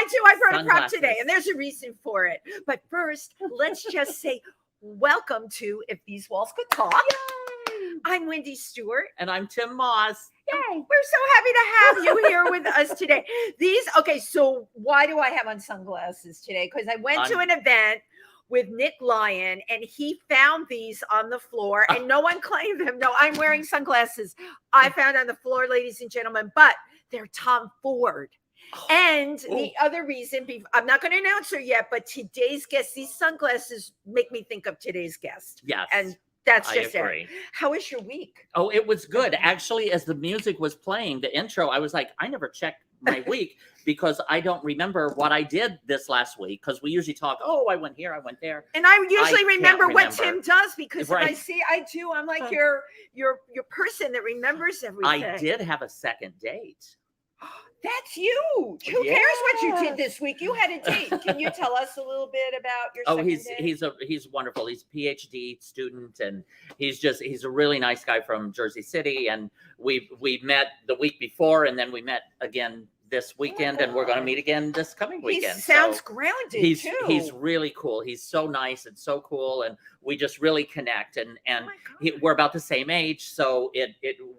I do. I brought a prop today, and there's a reason for it. But first, let's just say welcome to If These Walls Could Talk. Yay! I'm Wendy Stuart. And I'm Tym Moss. Yay! We're so happy to have you here with us today. So why do I have on sunglasses today? Because I went to an event with Nick Lyon, and he found these on the floor, and no one claimed them. No, I'm wearing sunglasses I found on the floor, ladies and gentlemen, but they're Tom Ford. And the other reason, I'm not going to announce her yet, but today's guest, these sunglasses make me think of today's guest. Yes. And that's just it. How was your week? Oh, it was good. Actually, as the music was playing, the intro, I was like, I never checked my week because I don't remember what I did this last week. Because we usually talk, I went here, I went there. And I usually remember what Tim does because if I see, I'm like your person that remembers everything. I did have a second date. That's huge. Who cares what you did this week? You had a date. Can you tell us a little bit about your second date? He's wonderful. He's a PhD student, and he's a really nice guy from Jersey City. And we met the week before, and then we met again this weekend, and we're going to meet again this coming weekend. He sounds grounded too. He's really cool. He's so nice and so cool, and we just really connect. And we're about the same age, so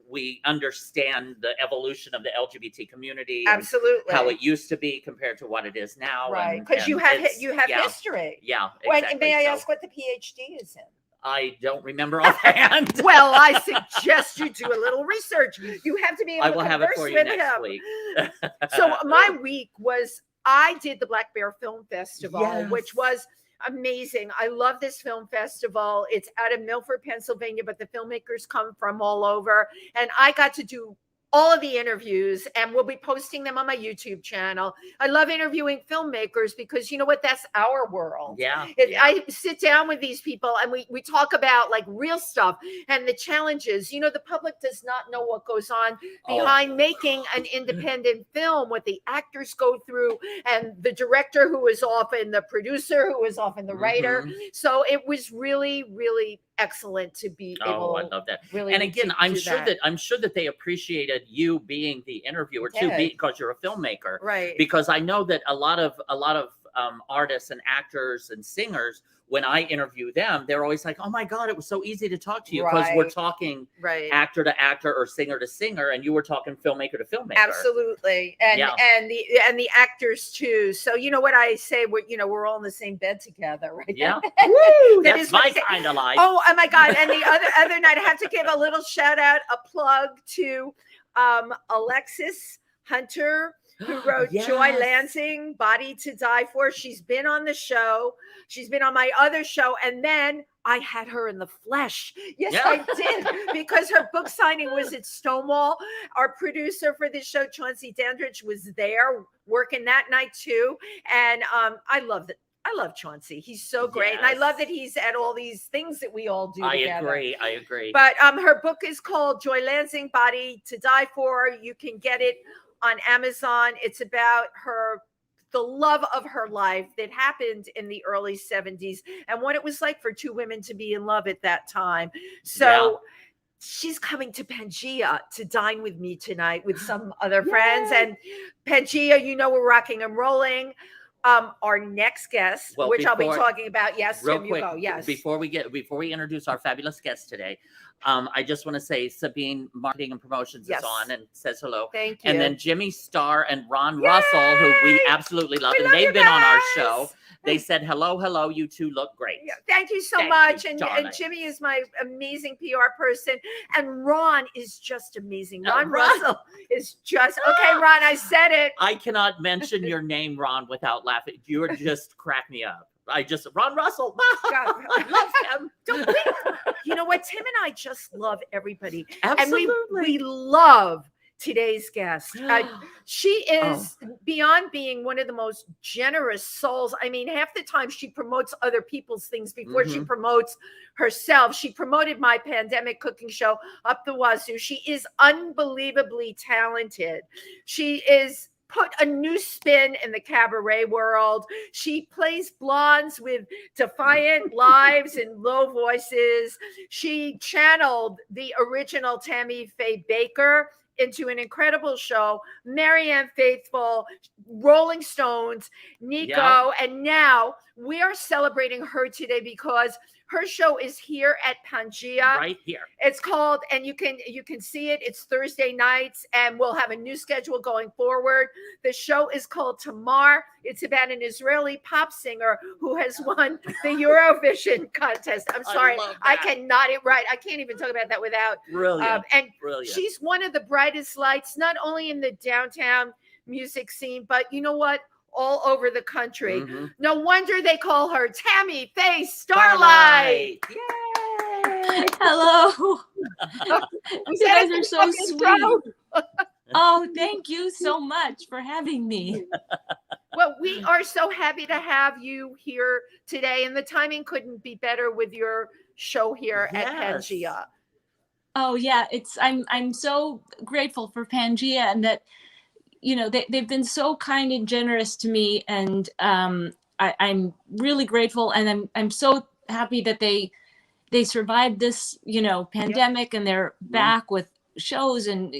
we understand the evolution of the LGBT community. Absolutely, how it used to be compared to what it is now. Right, because you have history. Yeah, exactly. May I ask what the PhD is in? I don't remember offhand. Well, I suggest you do a little research. You have to be able to converse with him. I will have it for you next week. So my week was, I did the Black Bear Film Festival, which was amazing. I love this film festival. It's out of Milford, Pennsylvania, but the filmmakers come from all over. And I got to do all of the interviews, and we'll be posting them on my YouTube channel. I love interviewing filmmakers because you know what? That's our world. I sit down with these people and we talk about like real stuff and the challenges. You know, the public does not know what goes on behind making an independent film, what the actors go through, and the director who is often the producer, who is often the writer. So it was really, really excellent to be able. I love that. Really, and again, I'm sure that they appreciated you being the interviewer too, because you're a filmmaker, right? Because I know that a lot of artists and actors and singers, when I interview them, they're always like, "Oh my God, it was so easy to talk to you because we're talking actor to actor or singer to singer, and you were talking filmmaker to filmmaker." Absolutely, and the actors too. So you know what I say? We're all in the same bed together, right? Yeah, woo, that's my kind of life. Oh my God! And the other night, I have to give a little shout out, a plug to Alexis Hunter, who wrote Joy Lansing, Body to Die For. She's been on the show. She's been on my other show. And then I had her in the flesh. Yes, I did, because her book signing was at Stonewall. Our producer for this show, Chauncey Dandridge, was there working that night too. And I love it. I love Chauncey. He's so great. And I love that he's at all these things that we all do together. I agree. But her book is called Joy Lansing, Body to Die For. You can get it on Amazon. It's about the love of her life that happened in the early 70s and what it was like for two women to be in love at that time. So she's coming to PANGEA to dine with me tonight with some other friends. And PANGEA, we're rocking and rolling. Our next guest, which I'll be talking about. Yes, real Tim, quick, you go. Yes. Before we introduce our fabulous guest today, I just want to say Sabine Marketing and Promotions is on and says hello. Thank you. And then Jimmy Starr and Ron Russell, who we absolutely love, and they've been on our show. They said, hello, you two look great. Thank you so much. And Jimmy is my amazing PR person. And Ron is just amazing. Ron Russell is just, okay, Ron, I said it. I cannot mention your name, Ron, without laughing. You just crack me up. Ron Russell. God, I love him. You know what? Tim and I just love everybody. Absolutely. And we love today's guest. She is beyond being one of the most generous souls. I mean, half the time she promotes other people's things before she promotes herself. She promoted my pandemic cooking show up the wazoo. She is unbelievably talented. She is put a new spin in the cabaret world. She plays blondes with defiant lives and low voices. She channeled the original Tammy Faye Baker into an incredible show. Marianne Faithfull, Rolling Stones, Nico, and now we are celebrating her today because her show is here at PANGEA. Right here. It's called, and you can see it. It's Thursday nights, and we'll have a new schedule going forward. The show is called Tamar. It's about an Israeli pop singer who has won the Eurovision contest. I'm sorry, I cannot I can't even talk about that without. Brilliant. Brilliant. She's one of the brightest lights, not only in the downtown music scene, but you know what? All over the country. Mm-hmm. No wonder they call her Tammy Faye Starlite. Yay! Hello. You guys are so sweet. Oh, thank you so much for having me. Well, we are so happy to have you here today, and the timing couldn't be better with your show here at PANGEA. Oh yeah, I'm so grateful for PANGEA and that, you know, they've been so kind and generous to me, and I'm really grateful, and I'm so happy that they survived this, you know, pandemic, and they're back with shows, and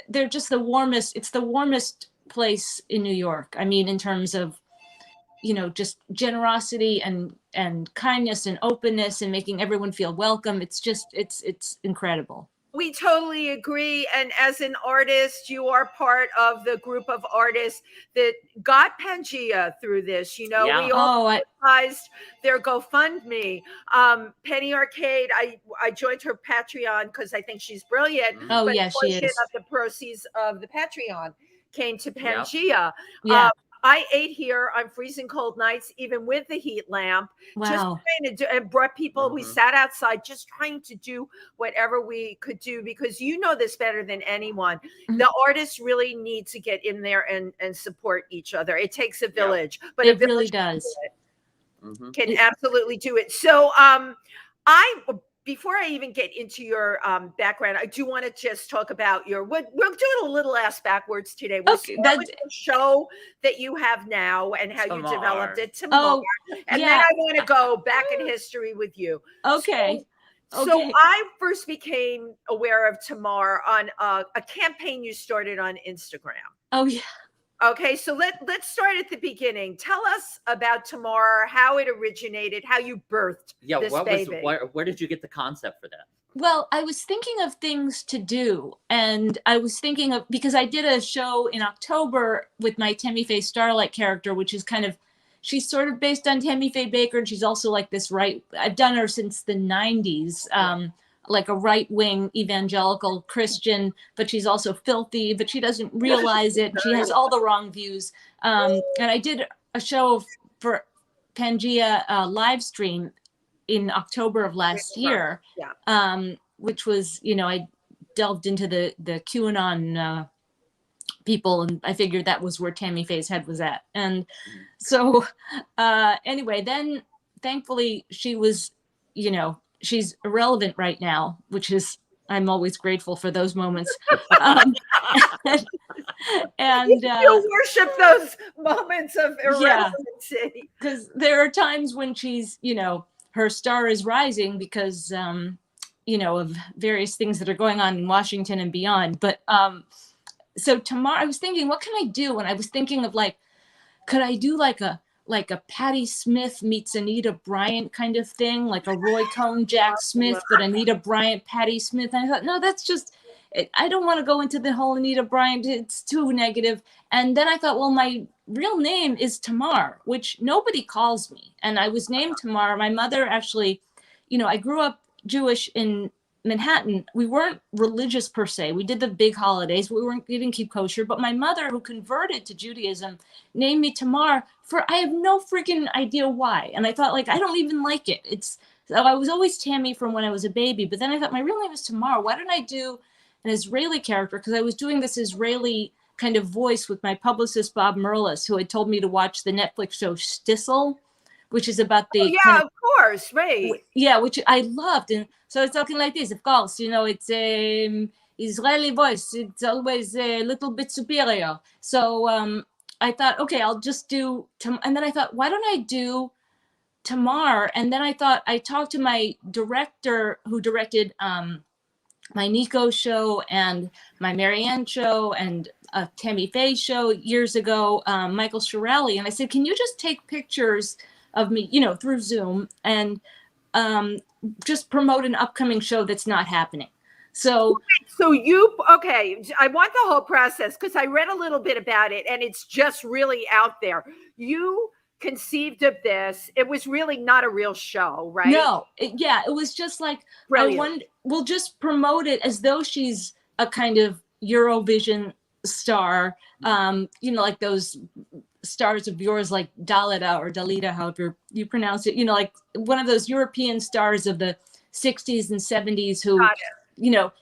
they're just the warmest. It's the warmest place in New York. I mean, in terms of, you know, just generosity and kindness and openness and making everyone feel welcome. It's just it's incredible. We totally agree. And as an artist, you are part of the group of artists that got PANGEA through this. You know, we all advertised their GoFundMe. Penny Arcade, I joined her Patreon because I think she's brilliant. Oh, yes, she is. Of the proceeds of the Patreon came to PANGEA. Yeah. I ate here on freezing cold nights, even with the heat lamp. Wow. Just trying to and brought people. We sat outside, just trying to do whatever we could do, because you know this better than anyone. The artists really need to get in there and support each other. It takes a village, but it really does. Can absolutely do it. So, before I even get into your background, I do want to just talk about we're doing a little ass backwards today. We'll start with the show that you have now and how you developed it, Tamar. And then I want to go back in history with you. Okay. So I first became aware of Tamar on a campaign you started on Instagram. Oh, yeah. Okay, so let's start at the beginning. Tell us about Tamar, how it originated, how you birthed this baby. Where did you get the concept for that? Well, I was thinking of things to do, and I was thinking of, because I did a show in October with my Tammy Faye Starlite character, which is kind of, she's sort of based on Tammy Faye Baker, and she's also like this I've done her since the 90s. Like a right-wing evangelical Christian, but she's also filthy, but she doesn't realize it. She has all the wrong views. And I did a show for PANGEA live stream in October of last year, which was, you know, I delved into the QAnon people, and I figured that was where Tammy Faye's head was at. And so anyway, then thankfully she was, you know, she's irrelevant right now, which is, I'm always grateful for those moments. And you worship those moments of irrelevancy. Because there are times when she's, you know, her star is rising because, you know, of various things that are going on in Washington and beyond. But so tomorrow I was thinking, what can I do? And I was thinking of like, could I do like a Patti Smith meets Anita Bryant kind of thing, like a Roy Cohn, Jack Smith, but Anita Bryant, Patti Smith. And I thought, no, that's just, I don't want to go into the whole Anita Bryant. It's too negative. And then I thought, well, my real name is Tamar, which nobody calls me. And I was named Tamar. My mother actually, you know, I grew up Jewish in Manhattan. We weren't religious per se. We did the big holidays. We didn't keep kosher. But my mother, who converted to Judaism, named me Tamar for, I have no freaking idea why. And I thought, like, I don't even like it. So I was always Tammy from when I was a baby. But then I thought, my real name is Tamar. Why don't I do an Israeli character? Because I was doing this Israeli kind of voice with my publicist, Bob Merlis, who had told me to watch the Netflix show Stissel, which is about the of course, right? Yeah, which I loved. And so it's talking like this. Of course, you know, it's Israeli voice. It's always a little bit superior. So I thought, okay, I'll just do. And then I thought, why don't I do Tamar? And then I thought, I talked to my director who directed my Nico show and my Marianne show and a Tammy Faye show years ago, Michael Shirelli. And I said, can you just take pictures of me, through Zoom and just promote an upcoming show that's not happening. So okay, I want the whole process because I read a little bit about it and it's just really out there. You conceived of this. It was really not a real show, right? No, it was just like, we'll just promote it as though she's a kind of Eurovision star, like those stars of yours, like Dalida or Dalida, however you pronounce it, like one of those European stars of the 60s and 70s who,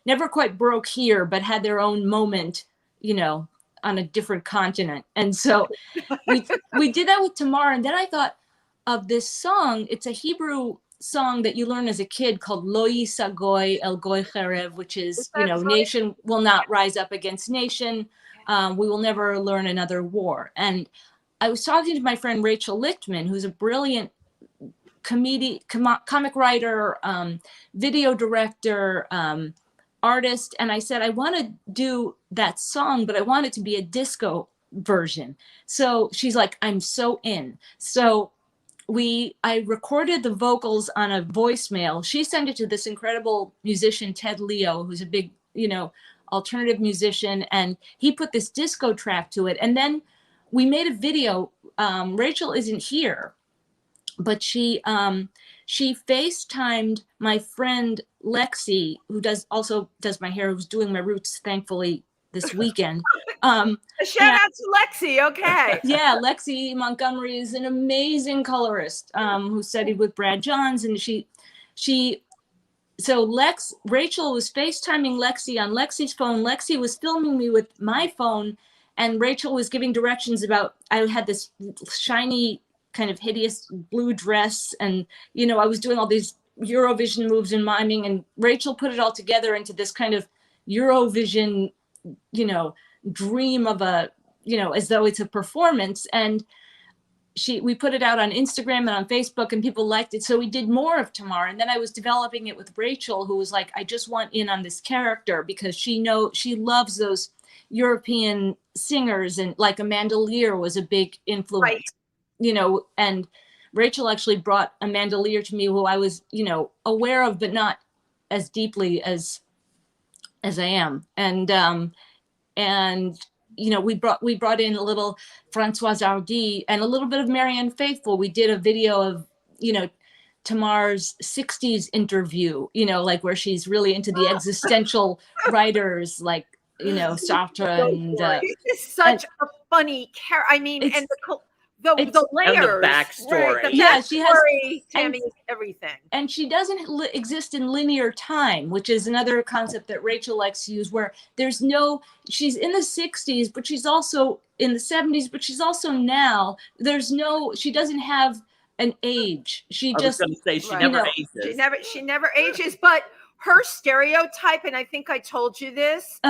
never quite broke here, but had their own moment, on a different continent. And so we did that with Tamar. And then I thought of this song. It's a Hebrew song that you learn as a kid called Lo Yisa Goy El Goy Cherev, which is, nation will not rise up against nation. We will never learn another war. And I was talking to my friend Rachel Lichtman, who's a brilliant comic writer, video director, artist. And I said, I want to do that song, but I want it to be a disco version. So she's like, I'm so in. So I recorded the vocals on a voicemail. She sent it to this incredible musician, Ted Leo, who's a big, alternative musician. And he put this disco track to it. And then we made a video. Rachel isn't here, but she FaceTimed my friend Lexi, who also does my hair, who's doing my roots, thankfully, this weekend. Shout out to Lexi, okay. Yeah, Lexi Montgomery is an amazing colorist who studied with Brad Johns, and Rachel was FaceTiming Lexi on Lexi's phone. Lexi was filming me with my phone, and Rachel was giving directions about, I had this shiny kind of hideous blue dress, and I was doing all these Eurovision moves and miming, and Rachel put it all together into this kind of Eurovision dream of a as though it's a performance. And we put it out on Instagram and on Facebook, and people liked it, so we did more of Tamar. And then I was developing it with Rachel, who was like, I just want in on this character because she loves those European singers, and like Amanda Lear was a big influence. Right. And Rachel actually brought Amanda Lear to me, who I was, aware of, but not as deeply as I am. And we brought in a little Françoise Hardy and a little bit of Marianne Faithfull. We did a video of, Tamar's 60s interview, like where she's really into the existential writers, like, Sartre and it's such a funny character. I mean, and the layers, and the backstory. Right, she has Tammy, everything, and she doesn't exist in linear time, which is another concept that Rachel likes to use, where she's in the 60s, but she's also in the 70s, but she's also now. She doesn't have an age. She never ages. She never ages, but her stereotype, and I think I told you this.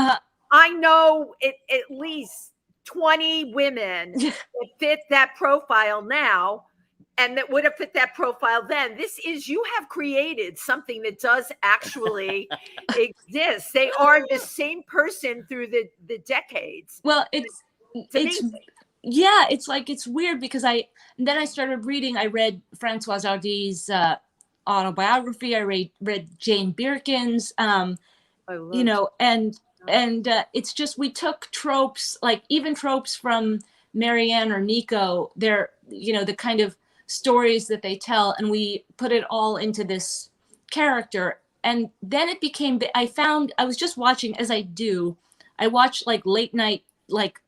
I know at least 20 women that fit that profile now, and that would have fit that profile then. You have created something that does actually exist. They are the same person through the decades. Well, it's weird because then I started reading. I read Françoise Hardy's autobiography. I read Jane Birkin's, and it's just, we took tropes, like even tropes from Marianne or Nico, they're, the kind of stories that they tell, and we put it all into this character. And then it became, I was just watching, as I watch like late night, like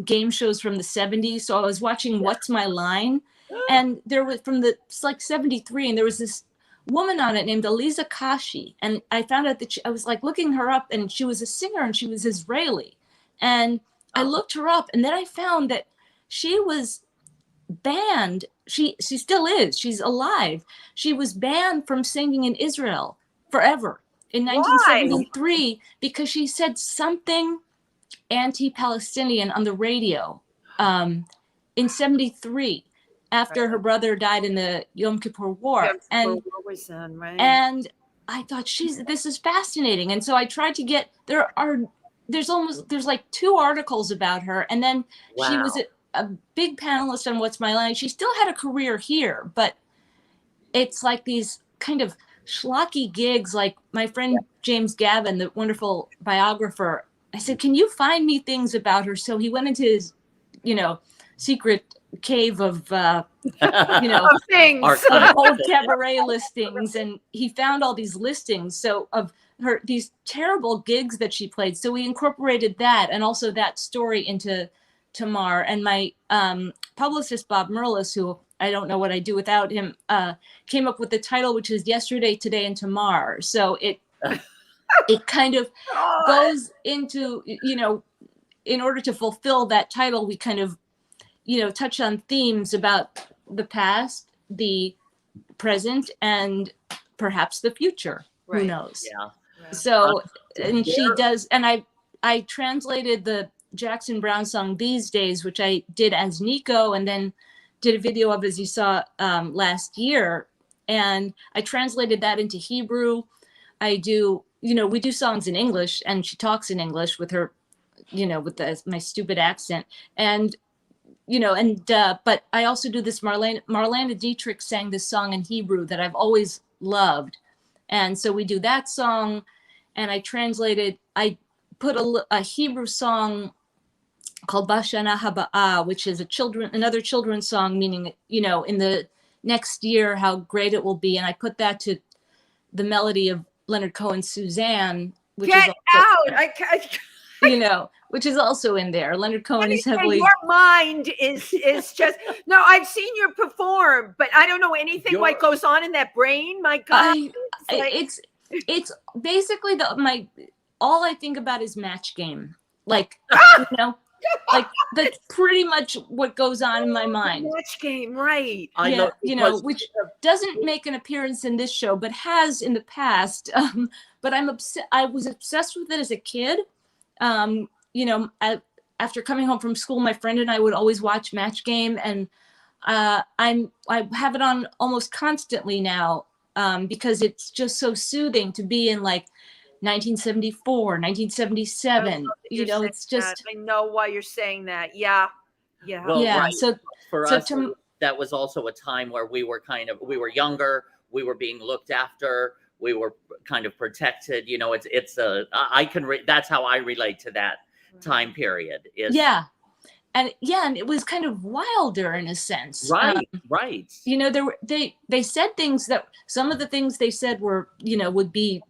game shows from the 70s. So I was watching What's My Line? And there was it's like 73, and there was this woman on it named Aliza Kashi, and I found out that I was like looking her up, and she was a singer, and she was Israeli, and I looked her up, and then I found that she was banned. She still is. She's alive. She was banned from singing in Israel forever in 1973 because she said something anti-Palestinian on the radio in 73. After her brother died in the Yom Kippur War. War was done, right? And I thought, this is fascinating. And so I tried to get, there's like 2 articles about her. And then she was a big panelist on What's My Line. She still had a career here, but it's like these kind of schlocky gigs. Like my friend James Gavin, the wonderful biographer, I said, can you find me things about her? So he went into his, secret cave of, things, of old cabaret listings. And he found all these listings. So of her, these terrible gigs that she played. So we incorporated that and also that story into Tamar. And my publicist, Bob Merlis, who I don't know what I'd do without him, came up with the title, which is Yesterday, Today, and Tamar. So it kind of goes into, in order to fulfill that title, we kind of, touch on themes about the past, the present, and perhaps the future. Right. Who knows? Yeah. So, and she does, and I translated the Jackson Browne song These Days, which I did as Nico, and then did a video of, as you saw last year. And I translated that into Hebrew. I do, we do songs in English, and she talks in English with her, with my stupid accent. And, but I also do this, Marlena Dietrich sang this song in Hebrew that I've always loved. And so we do that song, and I put a Hebrew song called Bashana Haba'ah, which is another children's song, meaning, in the next year, how great it will be. And I put that to the melody of Leonard Cohen's Suzanne, which Get is also, out! I can't. Which is also in there. Leonard Cohen is heavily. Your mind is just no. I've seen you perform, but I don't know anything what goes on in that brain. My God, it's basically all I think about is Match Game, like like that's pretty much what goes on in my mind. Match Game, right? Which doesn't make an appearance in this show, but has in the past. But I was obsessed with it as a kid. After coming home from school, my friend and I would always watch Match Game, and I have it on almost constantly now because it's just so soothing to be in like 1974, 1977. It's just. I know why you're saying that. Yeah. Well, right. So for us, that was also a time where we were younger, we were being looked after, we were kind of protected. That's how I relate to that time period. And it was kind of wilder in a sense. Right. They said things that some of the things they said were, would be,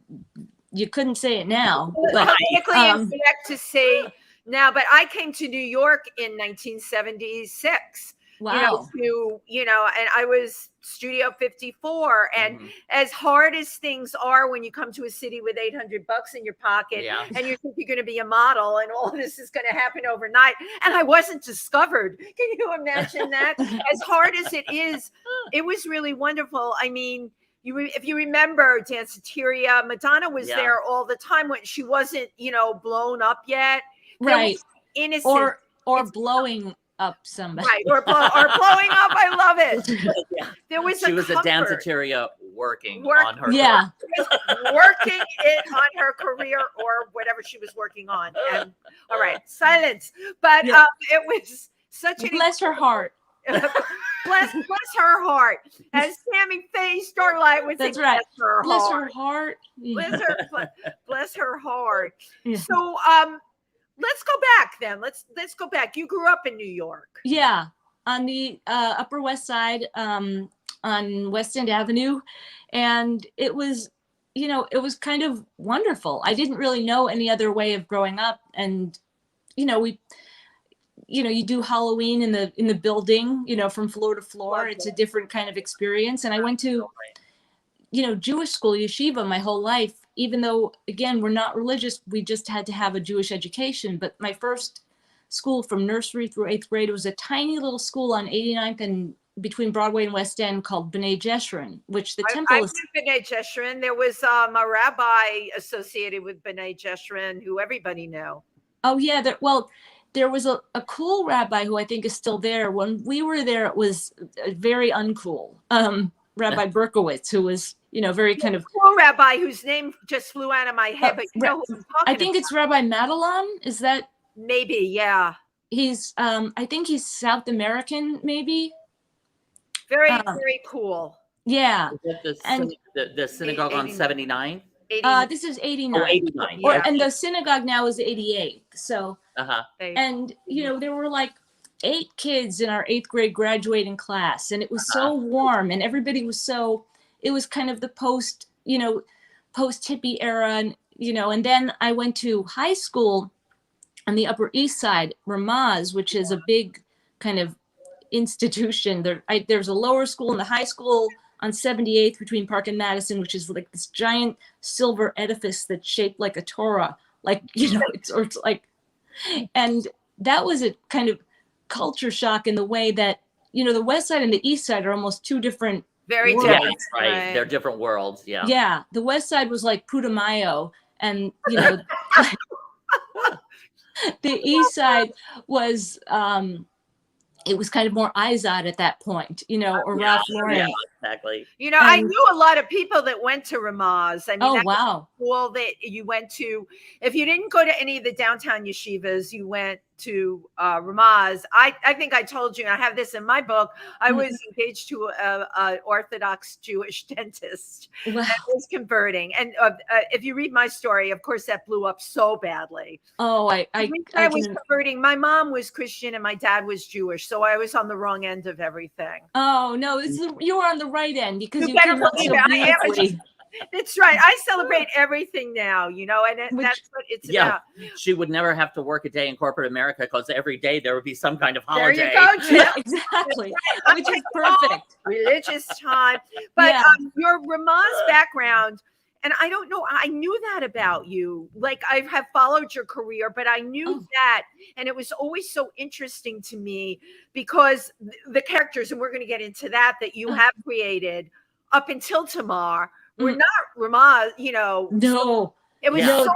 you couldn't say it now. Politically incorrect to say now, but I came to New York in 1976. Wow. And I was Studio 54. And as hard as things are when you come to a city with $800 in your pocket and you think you're going to be a model and all this is going to happen overnight. And I wasn't discovered. Can you imagine that? As hard as it is, it was really wonderful. I mean, if you remember Danceteria, Madonna was there all the time when she wasn't, blown up yet. Right. Innocent. Or blowing up somebody. Right. Or blowing up. I love it. She was a Danceteria working on her. Yeah. Working it on her career or whatever she was working on. And all right. Silence. But it was such bless her heart. bless her heart, as Tammy Faye Starlite would say. That's right. Bless her heart. Yeah. Bless her heart. Yeah. So let's go back then. Let's go back. You grew up in New York. Yeah, on the Upper West Side, on West End Avenue, and it was, it was kind of wonderful. I didn't really know any other way of growing up, and you do Halloween in the building, from floor to floor. It's a different kind of experience. And I went to, Jewish school, yeshiva, my whole life, even though, again, we're not religious. We just had to have a Jewish education. But my first school from nursery through 8th grade was a tiny little school on 89th and between Broadway and West End called B'nai Jeshurun, which the temple is. B'nai Jeshurun. There was a rabbi associated with B'nai Jeshurun who everybody knew. Oh, yeah. There was a cool rabbi who I think is still there. When we were there, it was very uncool. Rabbi Berkowitz, who was, very kind of cool rabbi whose name just flew out of my head, but you know who I'm talking I think it's Rabbi Madelon. Is that maybe? Yeah. He's I think he's South American, maybe. Very cool. Yeah. And the synagogue on 79? This is 89. Oh, 89. And the synagogue now is 88. So and there were like 8 kids in our 8th grade graduating class, and it was so warm, and everybody was it was kind of the post hippie era, and and then I went to high school on the Upper East Side, Ramaz, which is a big kind of institution. There's a lower school and the high school on 78th between Park and Madison, which is like this giant silver edifice that's shaped like a Torah, it's like, and that was a kind of culture shock in the way that, the West Side and the East Side are almost two different very worlds. different. Right. They're different worlds. Yeah. Yeah. The West Side was like Putumayo, and, the East Side was, it was kind of more Izod at that point, or Ralph Lauren. Yeah, exactly. I knew a lot of people that went to Ramaz. I mean, wow. School that you went to. If you didn't go to any of the downtown yeshivas, you went to Ramaz. I think I told you, and I have this in my book, I was engaged to a Orthodox Jewish dentist that was converting. And if you read my story, of course, that blew up so badly. Oh, I was converting. My mom was Christian and my dad was Jewish, so I was on the wrong end of everything. Oh, no, you were on the right end because you better believe it. That's right. I celebrate everything now, and that's what it's about. She would never have to work a day in corporate America because every day there would be some kind of holiday. There you go, Jim. Exactly. Which is perfect. Religious time. But your Ramaz background, and I don't know, I knew that about you. Like, I have followed your career, but I knew that, and it was always so interesting to me because the characters, and we're going to get into that you have created up until Tamar, we're not Ramaz, No. It was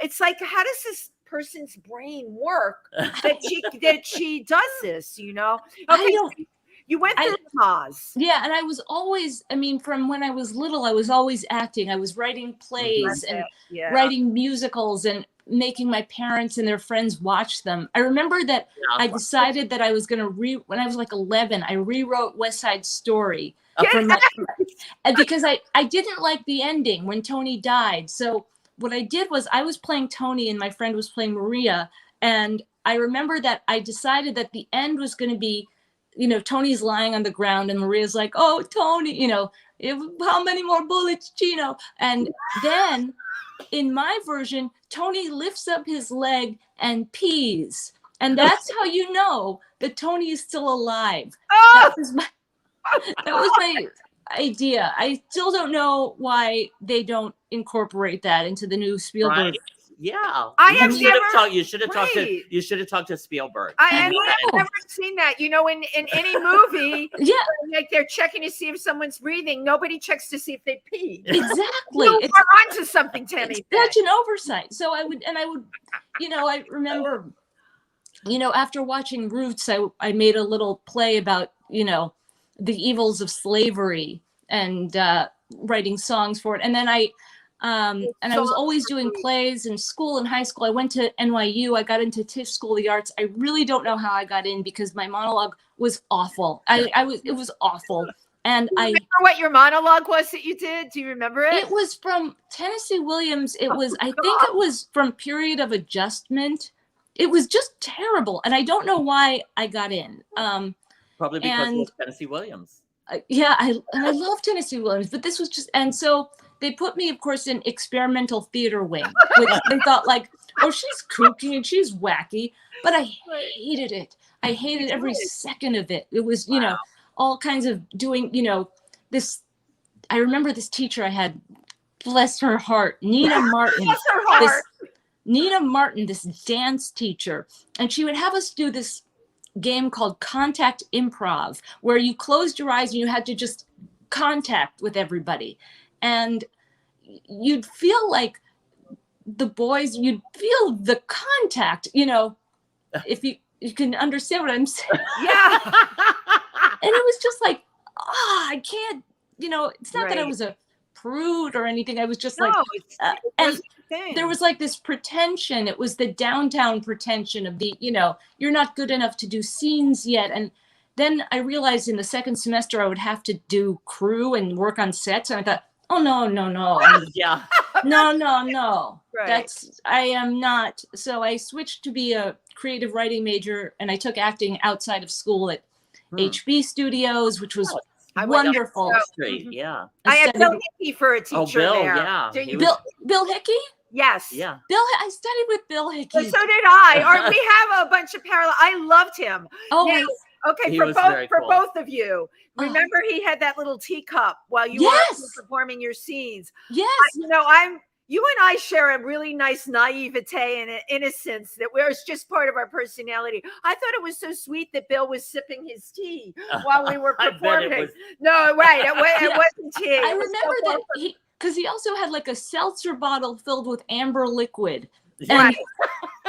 it's like, how does this person's brain work that she does this, Okay, you went through Ramaz. Yeah, and I was always, from when I was little, I was always acting. I was writing plays and writing musicals and making my parents and their friends watch them. I remember that I decided that I was going to when I was like 11, I rewrote West Side Story. Because I didn't like the ending when Tony died. So what I did was I was playing Tony and my friend was playing Maria. And I remember that I decided that the end was going to be, Tony's lying on the ground and Maria's like, oh, Tony, how many more bullets, Chino? And then in my version, Tony lifts up his leg and pees. And that's how you know that Tony is still alive. That was my idea. I still don't know why they don't incorporate that into the new Spielberg. Right. Yeah, you should have talked to Spielberg. I've never seen that. In any movie, like they're checking to see if someone's breathing. Nobody checks to see if they pee. Exactly. It's onto something, Tammy. It's such an oversight. So I would, I remember, after watching Roots, I made a little play about, the evils of slavery and writing songs for it. And then I was always doing plays in school and high school. I went to NYU. I got into Tisch School of the Arts. I really don't know how I got in because my monologue was awful. It was awful. And I remember what your monologue was that you did. Do you remember it? It was from Tennessee Williams. I think it was from Period of Adjustment. It was just terrible. And I don't know why I got in. Probably because of Tennessee Williams. I love Tennessee Williams, but this was just, and so they put me, of course, in experimental theater wing, which they thought like, oh, she's kooky and she's wacky, but I hated it. I hated every second of it. It was, all kinds of doing, this. I remember this teacher I had, bless her heart, Nina Martin. Bless her heart. Nina Martin, this dance teacher, and she would have us do this game called contact improv, where you closed your eyes and you had to just contact with everybody, and you'd feel like the boys, you'd feel the contact, if you can understand what I'm saying. Yeah. And it was just like, I can't, it's not that I was a prude or anything. I was just No, like, and there was like this pretension. It was the downtown pretension of the, you're not good enough to do scenes yet. And then I realized in the second semester I would have to do crew and work on sets. And I thought, oh, no. Yeah. No. Right. I am not. So I switched to be a creative writing major, and I took acting outside of school at HB Studios, which was wonderful. Yeah. I had Bill Hickey for a teacher. Oh, Bill, there. yeah. Bill Hickey? Yes. Yeah. I studied with Bill Hickey. So did I. Or we have a bunch of parallel. I loved him. Oh, now, okay, for both of you. Remember, he had that little teacup while you were performing your scenes. Yes. You and I share a really nice naivete and innocence that was just part of our personality. I thought it was so sweet that Bill was sipping his tea while we were performing. No, right. It wasn't tea. I remember that because he also had like a seltzer bottle filled with amber liquid. Right.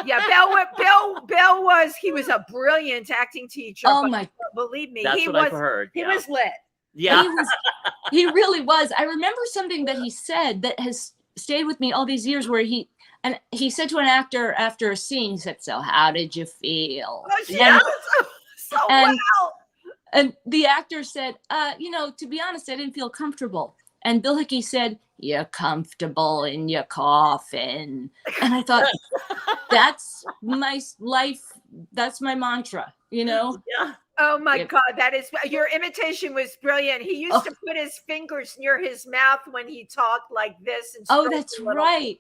Yeah, Bill was a brilliant acting teacher. Oh my! Believe me, That's what I've heard. He was lit. Yeah, he really was. I remember something that he said that has stayed with me all these years, where he said to an actor after a scene, he said, "So how did you feel?" Oh, yeah, well. And the actor said, to be honest, I didn't feel comfortable. And Bill Hickey said, "You're comfortable in your coffin." And I thought, that's my life. That's my mantra, Yeah. Oh my God, your imitation was brilliant. He used to put his fingers near his mouth when he talked like this. And that's right.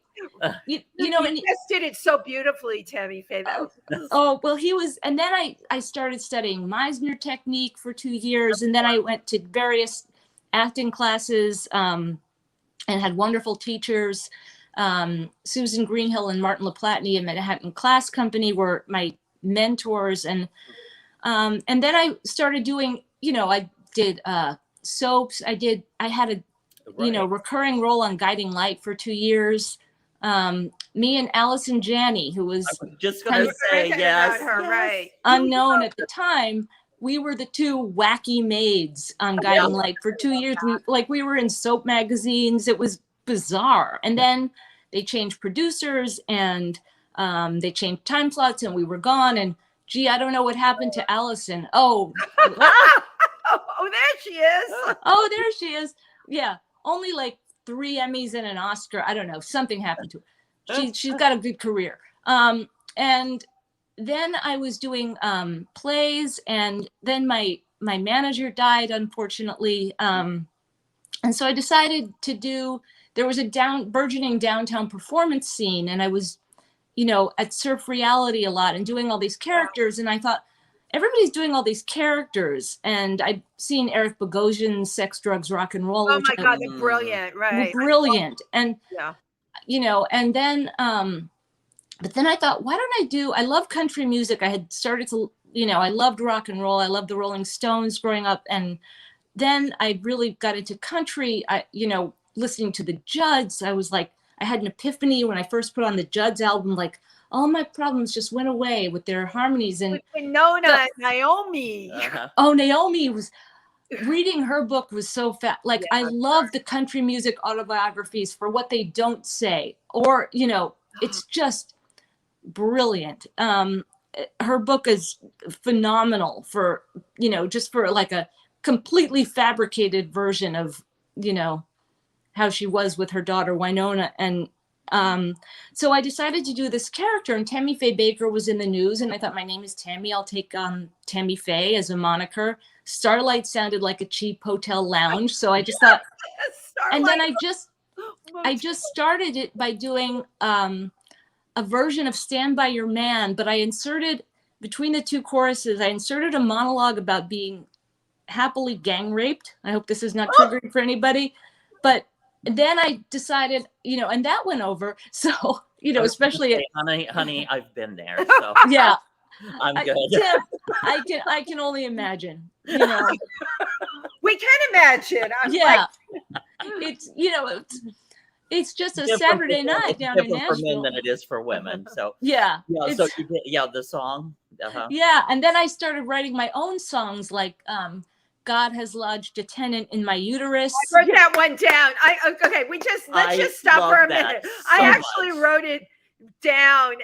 He just did it so beautifully, Tammy Faye. Well, he was, and then I started studying Meisner technique for 2 years, and then I went to various acting classes and had wonderful teachers. Susan Greenhill and Martin LaPlatney and Manhattan Class Company were my mentors, and then I started doing, I did soaps. I had a recurring role on Guiding Light for 2 years. Me and Allison Janney, who was just going to say right, unknown at the time, we were the two wacky maids on Guiding Light for 2 years. We were in soap magazines. It was bizarre. And then they changed producers, and they changed time slots, and we were gone. And I don't know what happened to Allison. Oh, there she is. Oh, there she is. Yeah. Only like 3 Emmys and an Oscar. I don't know. Something happened to her. She's got a good career. And then I was doing plays, and then my manager died, unfortunately. And so I decided there was a burgeoning downtown performance scene, and I was, at Surf Reality a lot and doing all these characters. And I thought, everybody's doing all these characters. And I'd seen Eric Bogosian's Sex, Drugs, Rock and Roll. Oh my God, they're brilliant, right? They're brilliant. And, and then, but then I thought, why don't I love country music. I had started to, I loved rock and roll. I loved the Rolling Stones growing up. And then I really got into country, listening to the Judds. I was like, I had an epiphany when I first put on the Judds album, like all my problems just went away with their harmonies. And Naomi. Oh, Naomi was reading her book was so fast. Like, I love the country music autobiographies for what they don't say, or, it's just brilliant. Her book is phenomenal for, just for like a completely fabricated version of, how she was with her daughter Winona. And so I decided to do this character, and Tammy Faye Baker was in the news, and I thought, my name is Tammy, I'll take on Tammy Faye as a moniker. Starlite sounded like a cheap hotel lounge, so I just thought, and then I just started it by doing a version of Stand By Your Man, but I inserted, between the two choruses, I inserted a monologue about being happily gang raped. I hope this is not triggering for anybody, but then I decided, and that went over. So, especially honey, I've been there. So yeah, I'm good. I can only imagine. We can imagine. It's just a Saturday night down in Nashville. For men than it is for women. So yeah. So you did, the song. Yeah, and then I started writing my own songs, like God has lodged a tenant in my uterus. I wrote that one down. Okay, let's just stop for a minute. I actually wrote it down.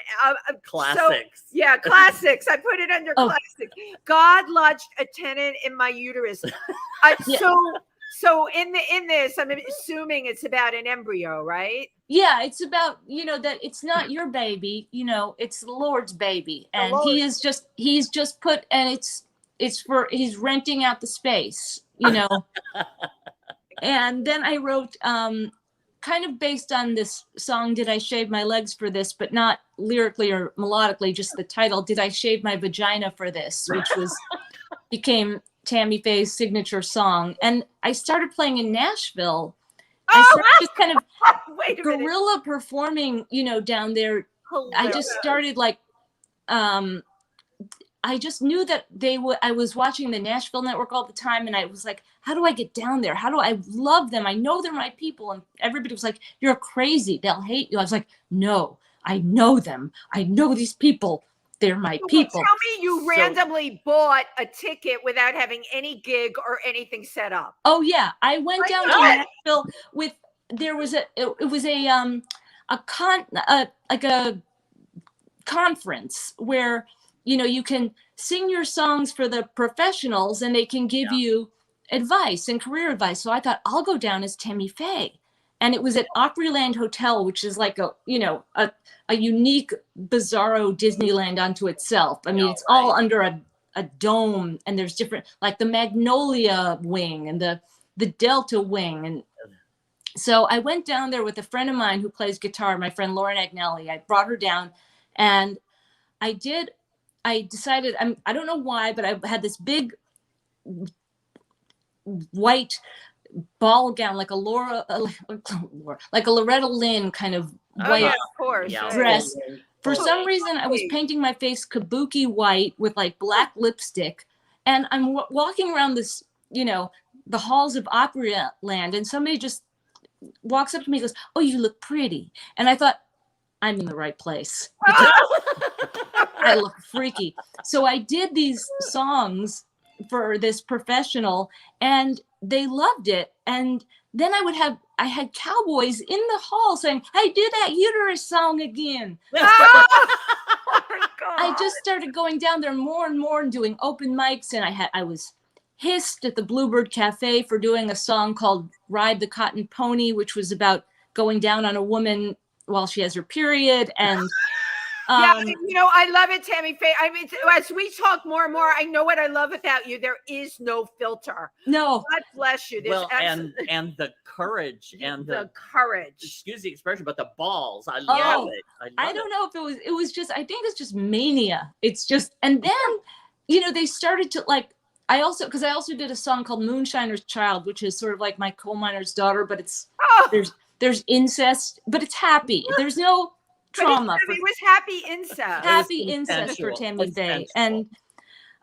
Classics. So, classics. I put it under classics. God lodged a tenant in my uterus. So in this, I'm assuming it's about an embryo, right? Yeah, it's about, that it's not your baby, it's the Lord's baby. And he's just put, and he's renting out the space, And then I wrote, kind of based on this song, Did I Shave My Legs for This, but not lyrically or melodically, just the title, Did I Shave My Vagina for This, which became Tammy Faye's signature song. And I started playing in Nashville. I started just kind of guerrilla performing, down there. Hilarious. I just started I just knew that I was watching the Nashville network all the time. And I was like, how do I get down there? I love them. I know they're my people. And everybody was like, you're crazy. They'll hate you. I was like, no, I know them. I know these people. They're my people. Tell me you randomly bought a ticket without having any gig or anything set up. Oh yeah. I went down to Nashville there was a conference where, you can sing your songs for the professionals and they can give you advice and career advice. So I thought I'll go down as Tammy Faye. And it was at Opryland Hotel, which is like a unique, bizarro Disneyland unto itself. I mean, it's all under a dome, and there's different, like the Magnolia wing and the Delta wing. And so I went down there with a friend of mine who plays guitar, my friend Lauren Agnelli. I brought her down, and I decided, I don't know why, but I had this big white ball gown, like a Loretta Lynn kind of white dress. For some reason, I was painting my face kabuki white with like black lipstick, and I'm walking around this, the halls of Opryland, and somebody just walks up to me and goes, "Oh, you look pretty," and I thought, I'm in the right place. I look freaky. So I did these songs for this professional, and they loved it. And then I had cowboys in the hall saying, "Hey, do that Uterus song again." I just started going down there more and more and doing open mics. And I was hissed at the Bluebird Cafe for doing a song called Ride the Cotton Pony, which was about going down on a woman while she has her period. And I love it, Tammy Faye. I mean, as we talk more and more, I know what I love about you. There is no filter. No. God bless you. And the courage and the courage. Excuse the expression, but the balls. I love it. I don't know if it was just, I think it's just mania. It's just, and then, they started to because I also did a song called Moonshiner's Child, which is sort of like my coal miner's daughter, but it's, there's incest, but it's happy. There's no trauma. It was happy incest. Happy incest for Tammy Faye. And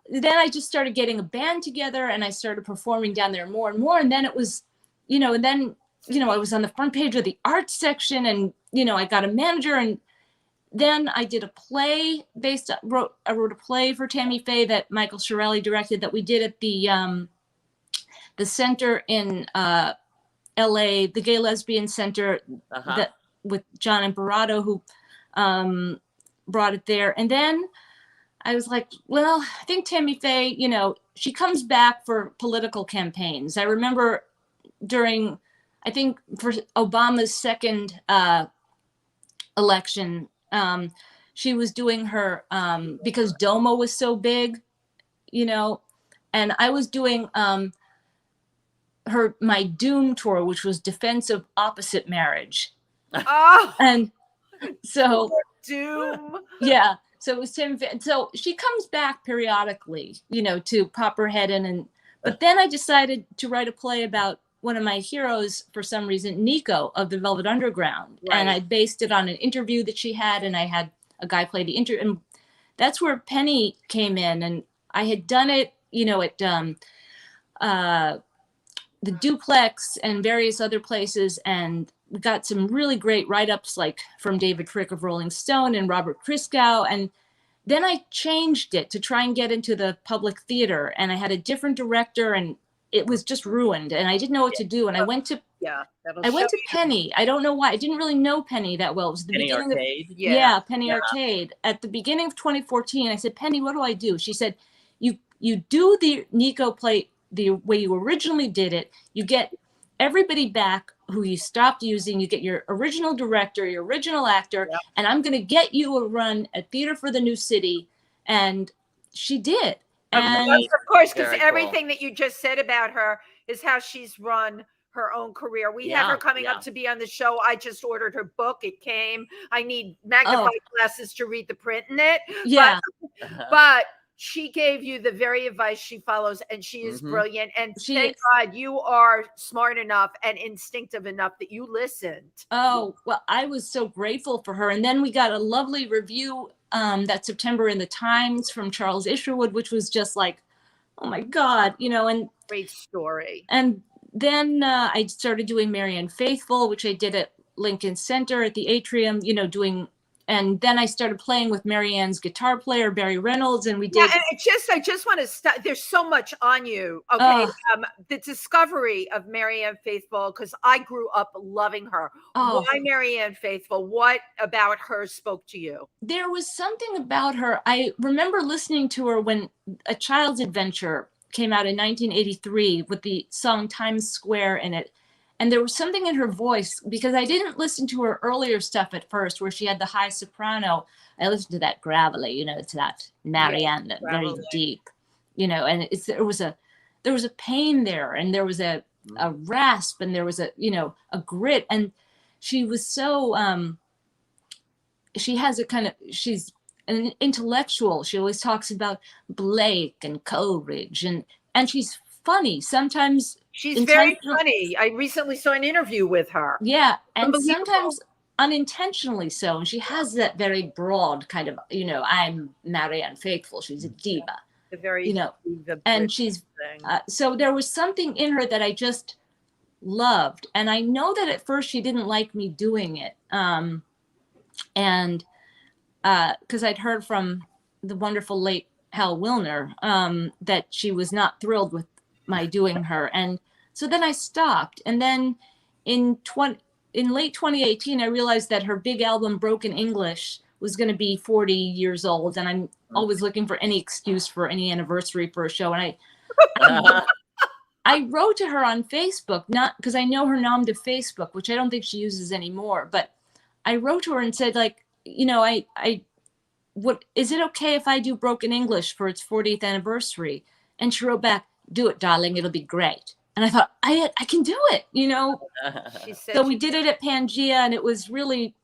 then I just started getting a band together, and I started performing down there more and more. And then it was, and then, I was on the front page of the arts section, and, I got a manager, and then I did a play I wrote a play for Tammy Faye that Michael Shirelli directed, that we did at the center in LA, the Gay Lesbian Center, that with John Imperato, who brought it there. And then I was like, well, I think Tammy Faye, she comes back for political campaigns. I remember during, I think for Obama's second election, she was doing her, because DOMA was so big, and I was doing my Doom tour, which was Defense of Opposite Marriage. Oh, and so Doom. Yeah. So it was Tim. So she comes back periodically, to pop her head in. But then I decided to write a play about one of my heroes, for some reason, Nico of the Velvet Underground. Right. And I based it on an interview that she had, and I had a guy play the interview. And that's where Penny came in. And I had done it, at the Duplex and various other places. And we got some really great write-ups, like from David Frick of Rolling Stone and Robert Christgau. And then I changed it to try and get into the public theater. And I had a different director, and it was just ruined, and I didn't know what to do. And I went to Penny. I don't know why. I didn't really know Penny that well. It was the Penny beginning Arcade. of Penny Arcade. At the beginning of 2014, I said, Penny, what do I do? She said, you do the Nico play the way you originally did it. You get everybody back who you stopped using. You get your original director, your original actor, and I'm going to get you a run at Theater for the New City. And she did. And of course, because everything that you just said about her is how she's run her own career. We have her coming up to be on the show. I just ordered her book. It came. I need magnifying glasses to read the print in it. Yeah. But she gave you the very advice she follows, and she is brilliant. And thank God you are smart enough and instinctive enough that you listened. Oh, well, I was so grateful for her. And then we got a lovely review that September in the Times from Charles Isherwood, which was just like, oh my God, and great story. And then I started doing Marianne Faithfull, which I did at Lincoln Center at the Atrium, doing. And then I started playing with Marianne's guitar player, Barry Reynolds, and we did. Yeah, and I just want to stop. There's so much on you. Okay. The discovery of Marianne Faithfull, because I grew up loving her. Why Marianne Faithfull? What about her spoke to you? There was something about her. I remember listening to her when A Child's Adventure came out in 1983 with the song Times Square in it. And there was something in her voice, because I didn't listen to her earlier stuff at first, where she had the high soprano. I listened to that gravelly, to that Marianne, that very deep, and there was a pain there, and there was a rasp, and there was a grit, and she was so, she's an intellectual. She always talks about Blake and Coleridge, and she's funny. Sometimes she's very funny. I recently saw an interview with her. Yeah. And sometimes unintentionally so. And she has that very broad kind of, I'm Marianne Faithfull. She's a diva. The very, and she's, so there was something in her that I just loved. And I know that at first she didn't like me doing it. And because I'd heard from the wonderful late Hal Wilner that she was not thrilled with my doing her, and so then I stopped. And then in late 2018, I realized that her big album Broken English was going to be 40 years old, and I'm always looking for any excuse for any anniversary for a show. And I wrote to her on Facebook, not because I know her nom de Facebook, which I don't think she uses anymore, but I wrote to her and said, like, what is it okay if I do Broken English for its 40th anniversary? And she wrote back, do it, darling. It'll be great. And I thought, I can do it, So we did it at PANGEA, and it was really,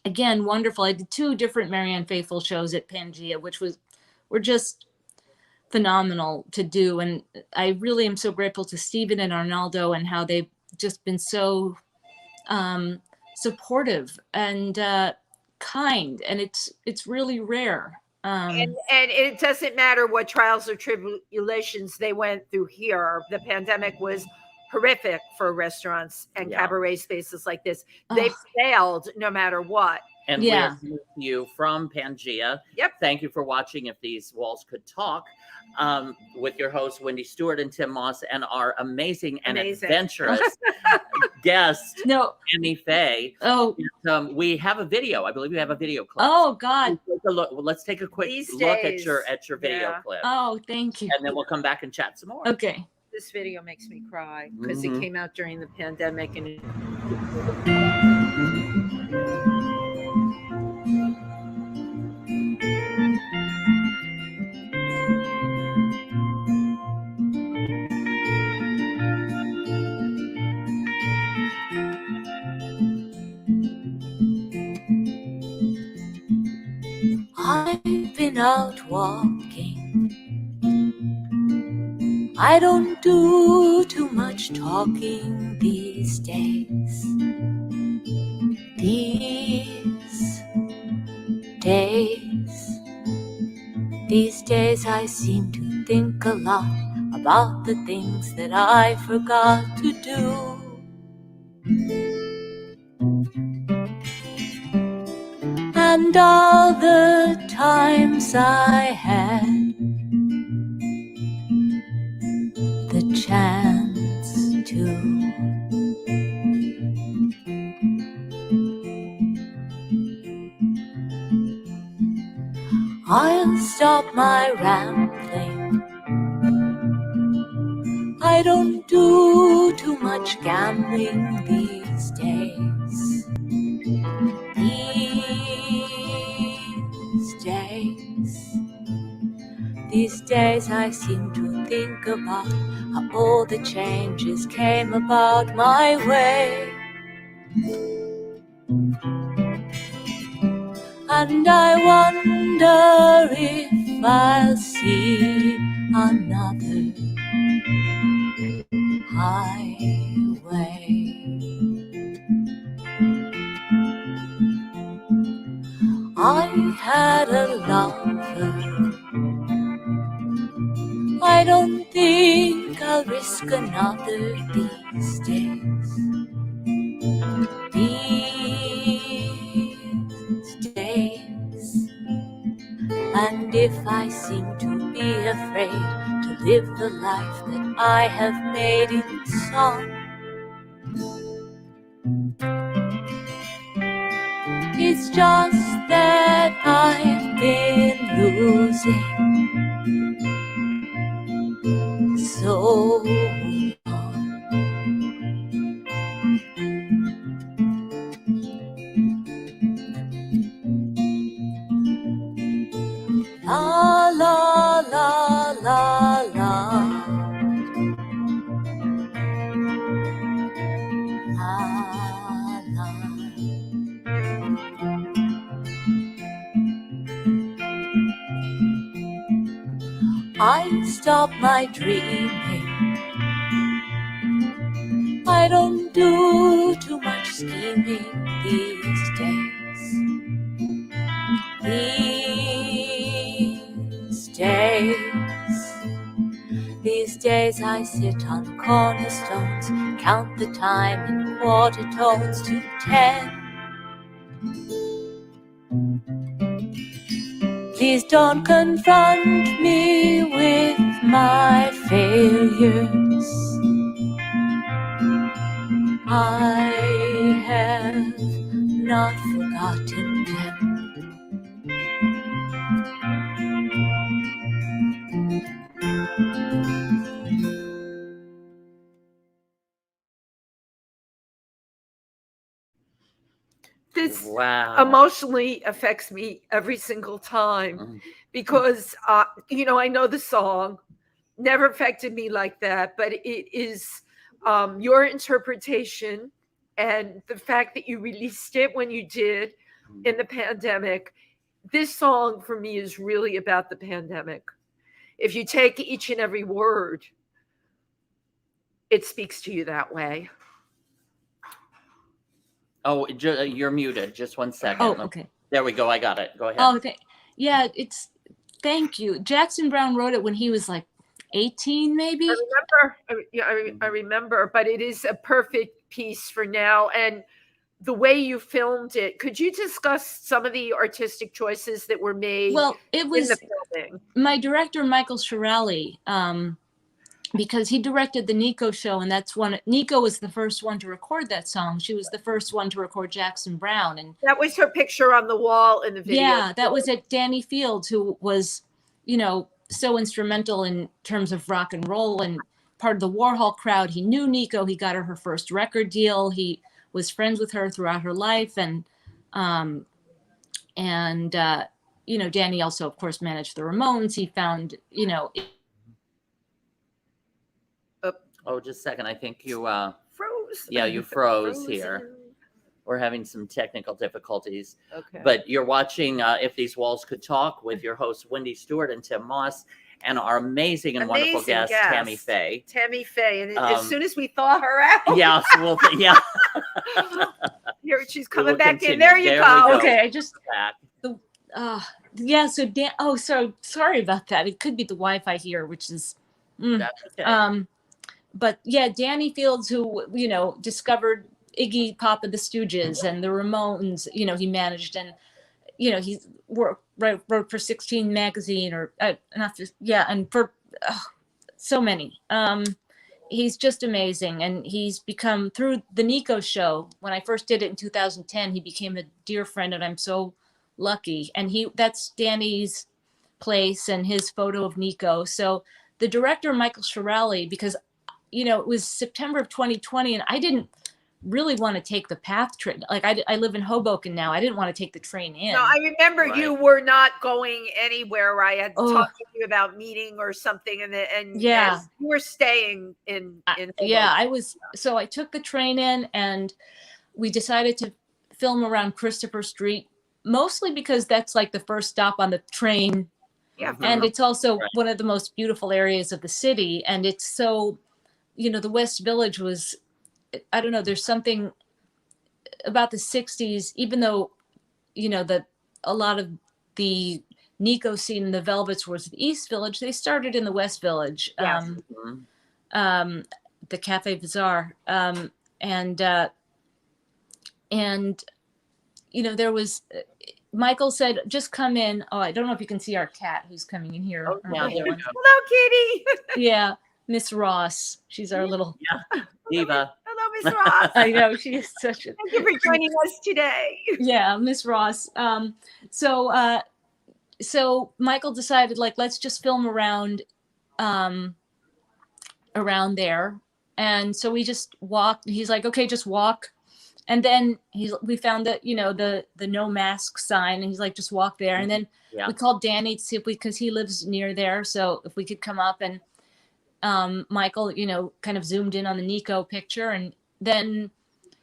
again, wonderful. I did 2 different Marianne Faithfull shows at PANGEA, which were just phenomenal to do. And I really am so grateful to Stephen and Arnaldo, and how they've just been so supportive and kind. And it's really rare. And it doesn't matter what trials or tribulations they went through here. The pandemic was horrific for restaurants and cabaret spaces like this. They failed no matter what. And we're with you from PANGEA. Yep. Thank you for watching If These Walls Could Talk, with your hosts, Wendy Stuart and Tym Moss, and our amazing and adventurous guest, Tammy Faye. Oh. And, we have a video. I believe we have a video clip. Oh, God. Let's take a quick look at your video clip. Oh, thank you. And then we'll come back and chat some more. Okay. This video makes me cry because it came out during the pandemic, and I've been out walking. I don't do too much talking these days. These days I seem to think a lot about the things that I forgot to do. And all the times I had the chance do. I'll stop my rambling. I don't do too much gambling these days. These days I seem to think about how all the changes came about my way. And I wonder if I'll see another highway. I had a lover. I don't think I'll risk another these days. These days. And if I seem to be afraid to live the life that I have made in song, it's just that I've been losing so long. La la la la la. La la. I stop my dreaming. I don't do too much scheming these days. These days I sit on cornerstones, count the time in quarter tones to 10. Please don't confront me with my failures. I have not forgotten them. This wow. emotionally affects me every single time because, you know, I know the song never affected me like that, but it is your interpretation and the fact that you released it when you did in the pandemic. This song for me is really about the pandemic. If you take each and every word, it speaks to you that way. Oh, you're muted. Just 1 second. Oh, okay. There we go. I got it. Go ahead. Oh, okay. Yeah, thank you. Jackson Browne wrote it when he was like 18, maybe. I remember, but it is a perfect piece for now. And the way you filmed it, could you discuss some of the artistic choices that were made? Well, it was in the filming? My director, Michael Shirelli, because he directed the Nico show, and Nico was the first one to record that song. She was the first one to record Jackson Browne, and that was her picture on the wall in the video. Yeah, that was at Danny Fields, who was, you know, so instrumental in terms of rock and roll and part of the Warhol crowd. He knew Nico. He got her first record deal. He was friends with her throughout her life, and you know, Danny also, of course, managed the Ramones. He found, you know. Oh, just a second. I think you froze. Yeah, you froze here. We're having some technical difficulties. Okay. But you're watching If These Walls Could Talk with your hosts, Wendy Stuart and Tym Moss, and our amazing wonderful guest, Tammy Faye. Tammy Faye. And as soon as we thaw her out. Yeah, Here, she's coming back in. There you go. Okay, I just. Yeah, so so sorry about that. It could be the Wi-Fi here, which is. That's okay. But yeah, Danny Fields, who, you know, discovered Iggy Pop and the Stooges and the Ramones, you know, he managed, and, you know, he wrote for 16 magazine and for so many. he's just amazing. And he's become, through the Nico show, when I first did it in 2010, he became a dear friend, and I'm so lucky. And that's Danny's place and his photo of Nico. So the director, Michael Shirelli, because, it was September of 2020 and I didn't really want to take the PATH train. Like I live in Hoboken now. I didn't want to take the train in. No, I remember you were not going anywhere. I had talked to you about meeting or something, and you were staying in Hoboken. Yeah, I was. So I took the train in, and we decided to film around Christopher Street, mostly because that's like the first stop on the train. Yeah, and it's also one of the most beautiful areas of the city, and it's so, the West Village was. I don't know, there's something about the 60s, even though, a lot of the Nico scene in the Velvets was the East Village, they started in the West Village, yes. The Cafe Bazaar. And there was, Michael said, just come in. Oh, I don't know if you can see our cat who's coming in here. Oh, yeah, hello, Kitty. Yeah, Miss Ross. She's our little diva. Hello, Miss Ross. I know, she is such a. Thank you for joining us today. Yeah, Miss Ross. So Michael decided, let's just film around there. And so we just walked. He's like, okay, just walk. And then we found that, the no mask sign, and he's like, just walk there. And then we called Danny to see because he lives near there. So if we could come up, and Michael, kind of zoomed in on the Nico picture. And then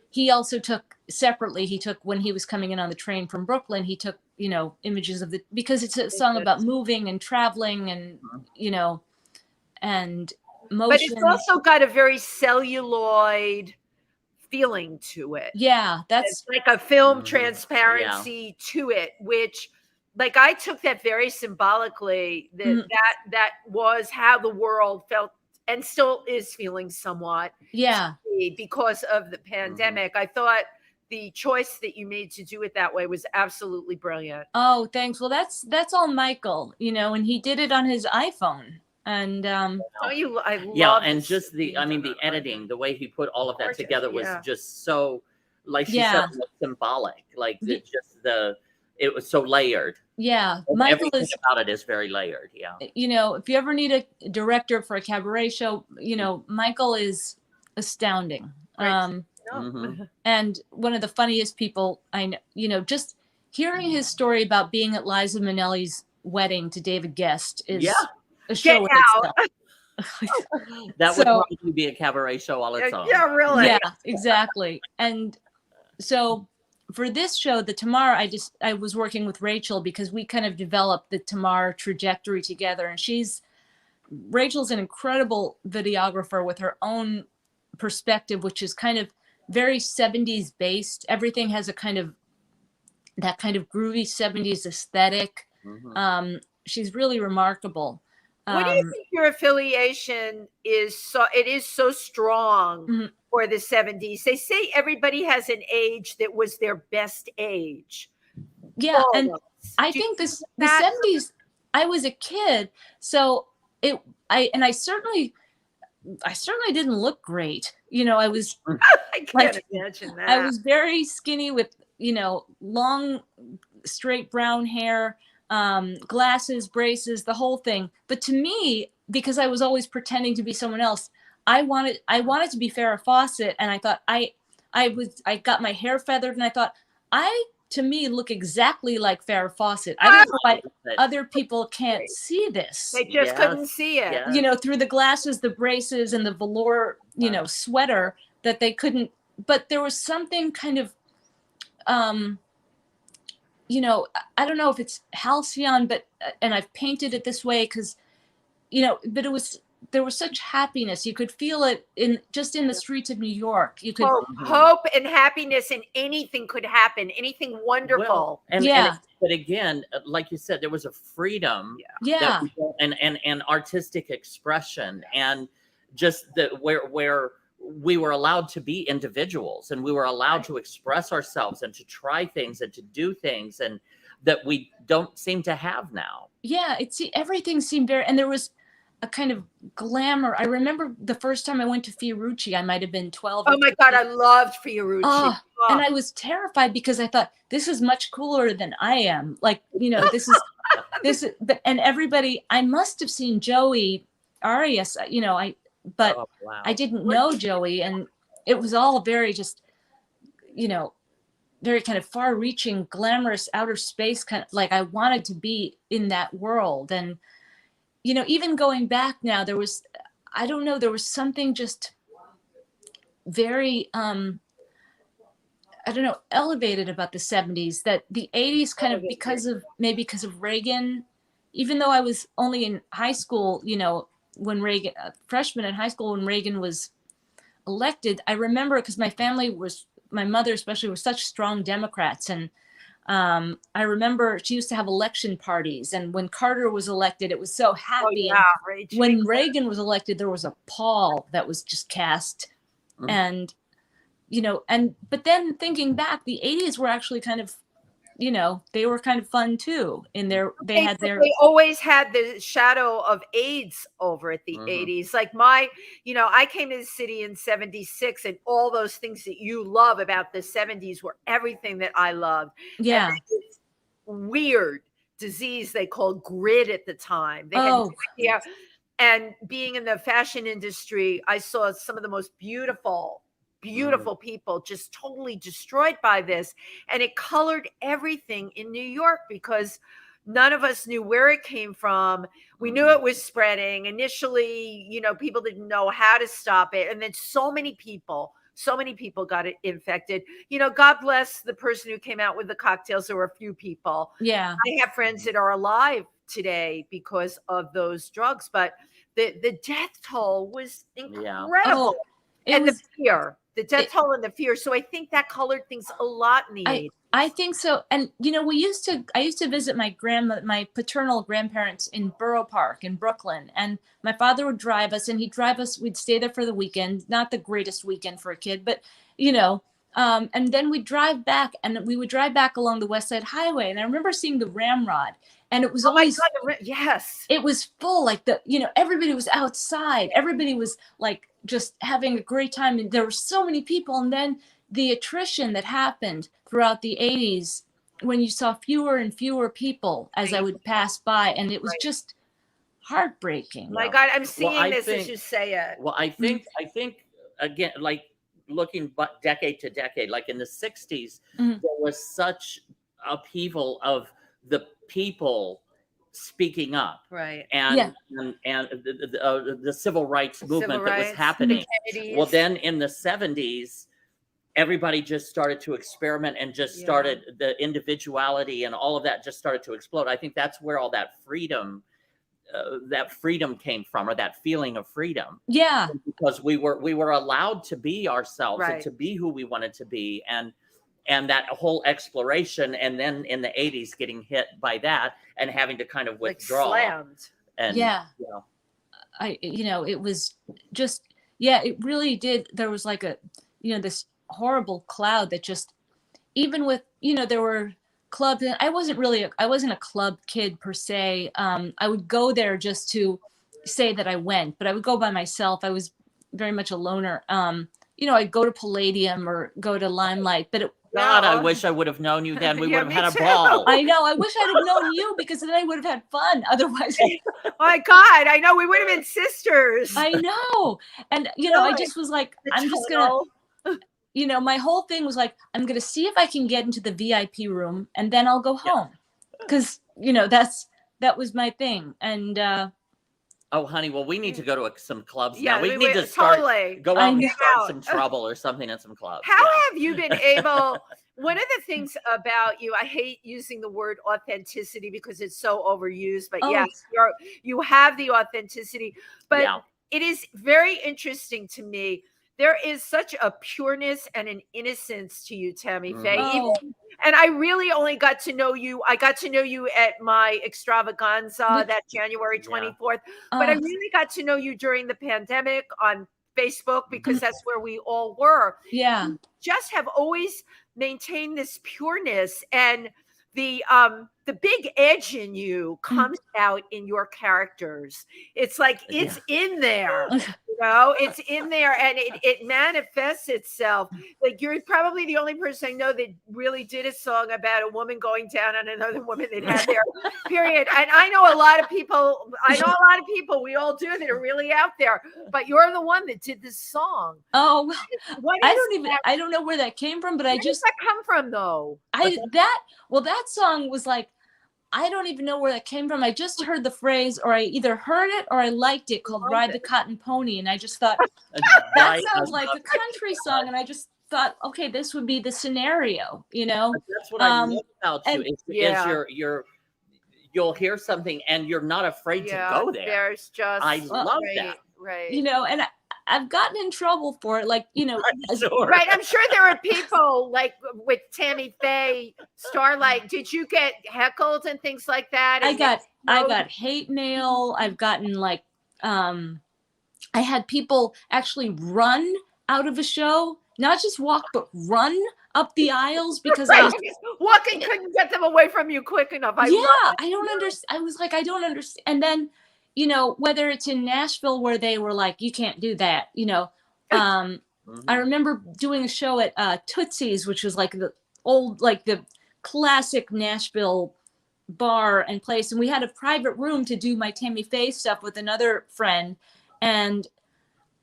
he also took separately, when he was coming in on the train from Brooklyn, he took, images of because it's a song about moving and traveling and, and motion. But it's also got a very celluloid feeling to it. Yeah, it's like a film transparency to it, which I took that very symbolically, that was how the world felt and still is feeling somewhat. Yeah. Because of the pandemic. I thought the choice that you made to do it that way was absolutely brilliant. Oh, thanks. Well, that's all Michael, and he did it on his iPhone. And I love and just the editing, the way he put all of that together was just so, like she said, symbolic. It was so layered. Yeah, Michael about it is very layered. Yeah. If you ever need a director for a cabaret show, Michael is astounding. Right. And one of the funniest people I know. Just hearing his story about being at Liza Minnelli's wedding to David Guest is a show with itself. That would probably be a cabaret show all its own. Yeah, really. Yeah, exactly. And so for this show, the Tamar, I was working with Rachel because we kind of developed the Tamar trajectory together. And Rachel's an incredible videographer with her own perspective, which is kind of very 70s based. Everything has that kind of groovy 70s aesthetic. She's really remarkable. What do you think your affiliation is? It is so strong for the 70s. They say everybody has an age that was their best age. Yeah, and I think the 70s. I was a kid, so I certainly didn't look great. I was. I can't imagine that. I was very skinny with long, straight brown hair. Glasses, braces, the whole thing. But to me, because I was always pretending to be someone else, I wanted to be Farrah Fawcett, and I thought I got my hair feathered, and I thought to me look exactly like Farrah Fawcett. I don't know why other people can't see this. They just couldn't see it. Yeah. Through the glasses, the braces, and the velour, sweater, that they couldn't. But there was something kind of I don't know if it's halcyon, and I've painted it this way because, but there was such happiness. You could feel it in the streets of New York. You could hope and happiness, and anything could happen, anything wonderful. But again, like you said, there was a freedom, and artistic expression, and just where we were allowed to be individuals, and we were allowed to express ourselves and to try things and to do things, and that we don't seem to have now. Yeah, everything seemed very, and there was, a kind of glamour. I remember the first time I went to Fiorucci, I might have been 12. Oh my God, I loved Fiorucci. Oh, and I was terrified because I thought, this is much cooler than I am. Like, you know, this is, and everybody, I must have seen Joey Arias, you know, I didn't know Joey, and it was all very just, you know, very kind of far-reaching, glamorous outer space, kind of like I wanted to be in that world. And, you know, even going back now, there was, I don't know, there was something just very, I don't know, elevated about the 70s, that the 80s kind of because of Reagan, even though I was only in high school, you know, when Reagan, freshman in high school when Reagan was elected, I remember because my family was, my mother especially, were such strong Democrats. And I remember she used to have election parties. And when Carter was elected, it was so happy. Oh, yeah, and when Reagan was elected, there was a pall that was just cast. Mm-hmm. And, you know, but then thinking back, the 80s were actually kind of, you know, they were kind of fun too. They always had the shadow of AIDS over at the 80s. Like you know, I came to the city in 76, and all those things that you love about the 70s were everything that I loved. Yeah. And this weird disease they called grid at the time. And being in the fashion industry, I saw some of the most beautiful people just totally destroyed by this. And it colored everything in New York because none of us knew where it came from. We knew it was spreading. Initially, you know, people didn't know how to stop it. And then so many people got it infected. You know, God bless the person who came out with the cocktails. There were a few people. Yeah. I have friends that are alive today because of those drugs, but the death toll was incredible. Oh, The death toll and the fear. So I think that colored things a lot in the 80s. I think so. And, you know, I used to visit my paternal grandparents in Borough Park in Brooklyn. And my father would drive us, and we'd stay there for the weekend. Not the greatest weekend for a kid, but, you know, and then we'd drive back, and we would drive back along the West Side Highway. And I remember seeing the Ramrod. And it was always, yes, it was full, like everybody was outside. Everybody was like just having a great time. And there were so many people. And then the attrition that happened throughout the 80s, when you saw fewer and fewer people as I would pass by, and it was just heartbreaking. My God, I'm seeing this as you say it. Well, I think again, like looking decade to decade, like in the 60s, there was such upheaval of the people speaking up, right? And the civil rights movement that was happening. Well, then in the 70s, everybody just started to experiment and just started the individuality and all of that just started to explode. I think that's where all that freedom came from, or that feeling of freedom. Yeah, because we were allowed to be ourselves and to be who we wanted to be, and that whole exploration, and then in the 80s getting hit by that and having to kind of withdraw. Like slammed. And you know, it was just, it really did. There was like this horrible cloud that just, even with, you know, there were clubs, and I wasn't a club kid per se. I would go there just to say that I went, but I would go by myself. I was very much a loner. You know, I'd go to Palladium or go to Limelight, but God, I wish I would have known you then. We would have had a ball. I know. I wish I'd have known you, because then I would have had fun. Otherwise, oh my God, I know, we would have been sisters. I know. And, you know, I just was like, I'm just going to, you know, my whole thing was like, I'm going to see if I can get into the VIP room, and then I'll go home. Because, you know, that was my thing. And, oh, honey, well, we need to go to some clubs now. Yeah, we need to start go out and start some trouble or something at some clubs. How have you been able? One of the things about you, I hate using the word authenticity because it's so overused, but yes, you have the authenticity. But it is very interesting to me. There is such a pureness and an innocence to you, Tammy Faye. And I really only got to know you. I got to know you at my extravaganza that January 24th. But I really got to know you during the pandemic on Facebook, because that's where we all were. Yeah. You just have always maintained this pureness. And the big edge in you comes out in your characters. It's like it's in there. It's in there, and it manifests itself. Like, you're probably the only person I know that really did a song about a woman going down on another woman that had their period. And I know a lot of people. We all do, that are really out there. But you're the one that did this song. Oh, I don't know where that came from, but where does that come from, though? That song was like, I don't even know where that came from. I just heard the phrase, or I either heard it or I liked it, called Ride the Cotton Pony. And I just thought, that sounds like a country song. And I just thought, okay, this would be the scenario, That's what I love about you, is you'll hear something and you're not afraid to go there. There's just, I love that. Right. And I've gotten in trouble for it, like, Right. I'm sure there are people like with Tammy Faye Starlite. Did you get heckled and things like that? I got hate mail. I've gotten like, I had people actually run out of a show, not just walk, but run up the aisles because I was walking, couldn't get them away from you quick enough. I don't understand. I was like, I don't understand. And then, whether it's in Nashville where they were like, you can't do that, I remember doing a show at Tootsie's, which was like the old, like the classic Nashville bar and place. And we had a private room to do my Tammy Faye stuff with another friend. And,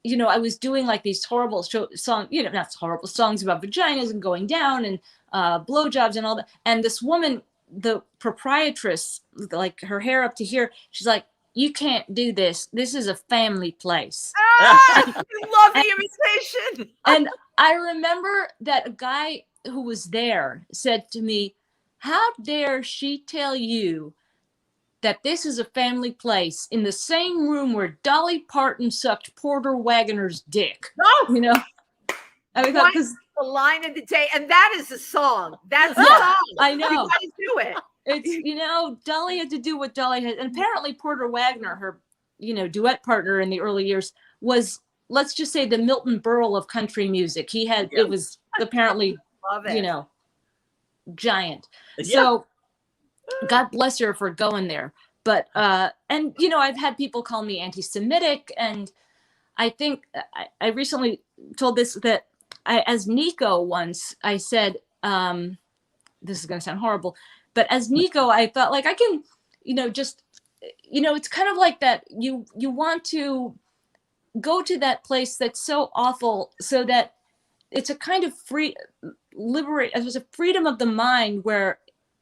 I was doing like these horrible songs, not horrible songs about vaginas and going down and blowjobs and all that. And this woman, the proprietress, like her hair up to here, she's like, you can't do this. This is a family place. I love the invitation. And I remember that a guy who was there said to me, how dare she tell you that this is a family place in the same room where Dolly Parton sucked Porter Wagoner's dick? No. I thought, because the line of the day, and that is a song. That's a song. I know. You gotta do it. It's, Dolly had to do what Dolly had. And apparently Porter Wagner, her, duet partner in the early years, was, let's just say, the Milton Berle of country music. He had, it was apparently, giant. Yeah. So God bless her for going there. But, and, I've had people call me anti-Semitic. And I think I recently told this, that as Nico once, I said, this is going to sound horrible, but as Nico, I thought like I can, it's kind of like that. You want to go to that place that's so awful so that it's a kind of there's a freedom of the mind where